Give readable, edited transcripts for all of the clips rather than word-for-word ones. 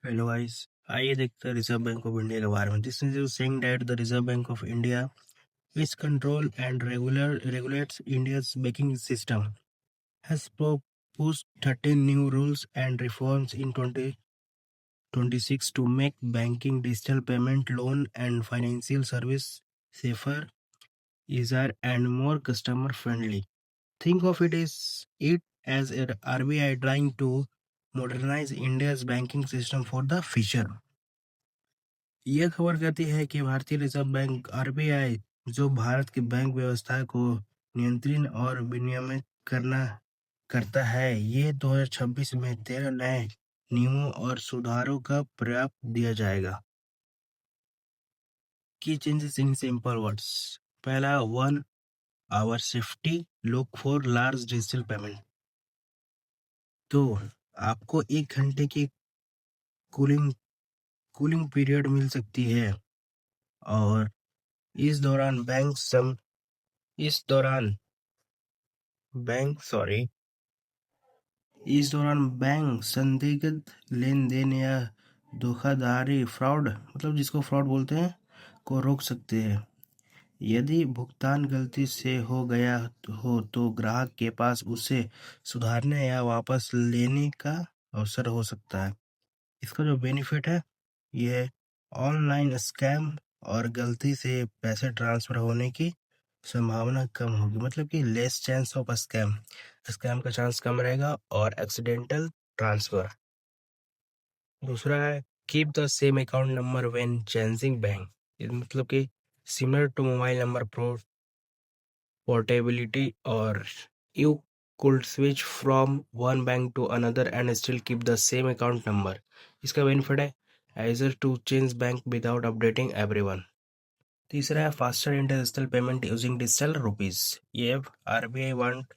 Hello guys, आइए देखते हैं रिजर्व बैंक ऑफ इंडिया के बारे में। This is saying that the reserve bank of India which control and regulates India's banking system has proposed 13 new rules and reforms in 2026 to make banking, digital payment, loan and financial service safer, easier and more customer friendly. Think of it as a RBI trying to modernize India's banking system for the future. यह खबर कहती है कि भारतीय reserve bank RBI, जो भारत की bank व्यवस्था को नियंत्रित और विनियमित करता है, ये 2026 में 13 नए नियमों और सुधारों का प्रयास दिया जाएगा। की चेंजेस इन सिंपल वर्ड्स। पहला, 1 hour safety look for large digital payment. तो आपको 1 घंटे की कूलिंग कूलिंग पीरियड मिल सकती है और इस दौरान बैंक संदिग्ध लेन-देन या धोखाधड़ी फ्रॉड मतलब जिसको फ्रॉड बोलते हैं को रोक सकते हैं। यदि भुगतान गलती से हो गया हो तो ग्राहक के पास उसे सुधारने या वापस लेने का अवसर हो सकता है। इसका जो बेनिफिट है, ये ऑनलाइन स्कैम और गलती से पैसे ट्रांसफर होने की संभावना कम होगी, मतलब कि लेस चांस ऑफ स्कैम का चांस कम रहेगा और एक्सीडेंटल ट्रांसफर। दूसरा है keep the same account number when changing bank, मतलब कि similar to mobile number portability और you could switch from one bank to another and still keep the same account number. इसका benefit है easier to change bank without updating everyone. तीसरा है faster international payment using digital rupees. ये RBI want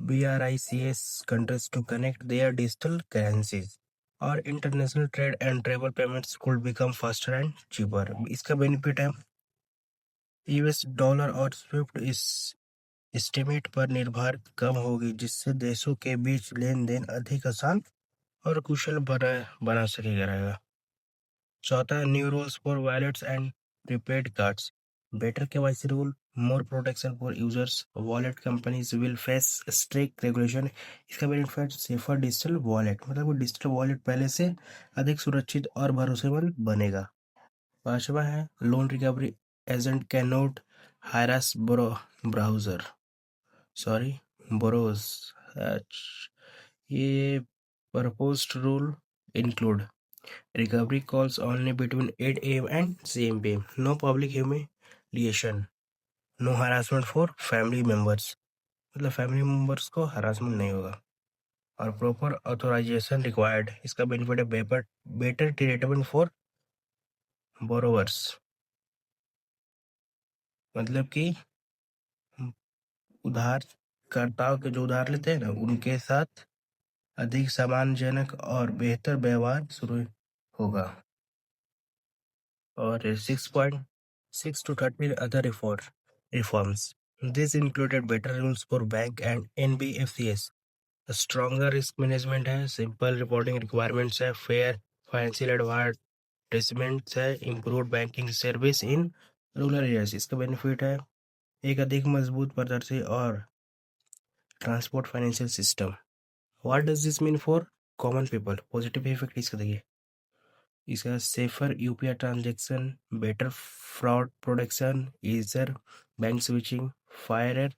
BRICS countries to connect their digital currencies और international trade and travel payments could become faster and cheaper. इसका benefit है US dollar और SWIFT इस estimate पर निर्भर कम होगी, जिससे देशों के बीच लेन-देन अधिक आसान और कुशल बना सकेगा रहेगा। चौथा, new rules for wallets and prepaid cards. Better KYC rule, more protection for users. Wallet companies will face strict regulation. इसका बेनिफिट सेफर डिजिटल वॉलेट, मतलब डिजिटल वॉलेट पहले से अधिक सुरक्षित और भरोसेमंद बनेगा। पांचवा है loan recovery agent can not harass browser borrowers. ये proposed rule include recovery calls only between 8 a.m. and 7 p.m. No public humiliation. No harassment for family members. मतलब फैमिली मेंबर्स को हरासमेंट नहीं होगा। और प्रॉपर ऑथोराइजेशन रिक्वायर्ड। इसका benefit है better treatment for borrowers, मतलब कि उधारकर्ताओं के जो उधार लेते हैं ना, उनके साथ अधिक सम्मानजनक और बेहतर व्यवहार शुरू होगा। और 6.6 to 13 other reforms. This included better rules for bank and NBFCs, a stronger risk management है, simple reporting requirements है, fair financial advertisements है, improved banking service in rural areas. इसका बेनिफिट है एक अधिक मजबूत पारदर्शी और transparent financial system. What does this mean for common people? Positive effect इसका देखिए, इसका safer UPI transaction, better fraud protection, easier bank switching, fair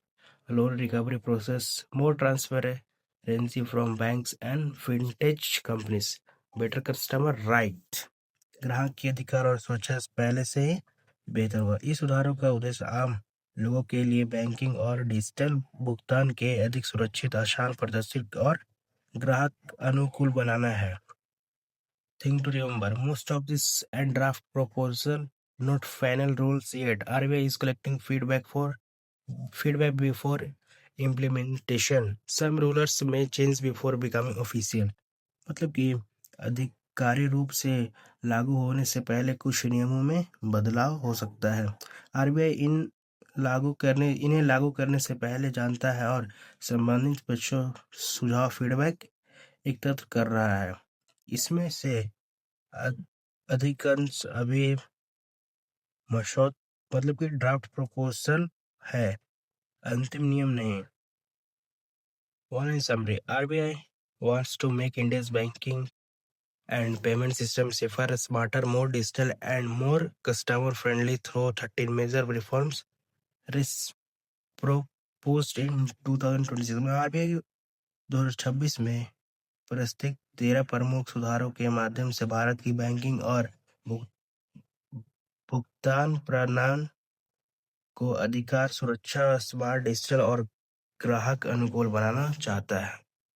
loan recovery process, more transparency from banks and fintech companies, better customer right, ग्राहक के अधिकार और सुरक्षा पहले से ही बेहतर हुआ। इस सुधारों का उद्देश्य आम लोगों के लिए बैंकिंग और डिजिटल भुगतान के अधिक सुरक्षित, आसान, पारदर्शी और ग्राहक अनुकूल बनाना है। Thing to remember, most of this and draft proposal, not final rules yet. RBI is collecting feedback before implementation. Some rulers may change before becoming official. मतलब कि अधिकारी रूप से लागू होने से पहले कुछ नियमों में बदलाव हो सकता है। आरबीआई इन्हें लागू करने से पहले जानता है और संबंधित पक्षों सुझाव फीडबैक एकत्र कर रहा है। इसमें से अ- अधिकांश अभी मशौत मतलब कि ड्राफ्ट प्रपोजल है, अंतिम नियम नहीं। One in summary, RBI wants to make India's banking and payment system safer, smarter, more digital, and more customer-friendly through 13 major reforms proposed in 2026 में। RBI 2026 में प्रस्तावित 13 प्रमुख सुधारों के माध्यम से भारत की बैंकिंग और भुगतान प्रणाली को अधिकार सुरक्षा, स्मार्ट, डिजिटल और ग्राहक अनुकूल बनाना चाहता है।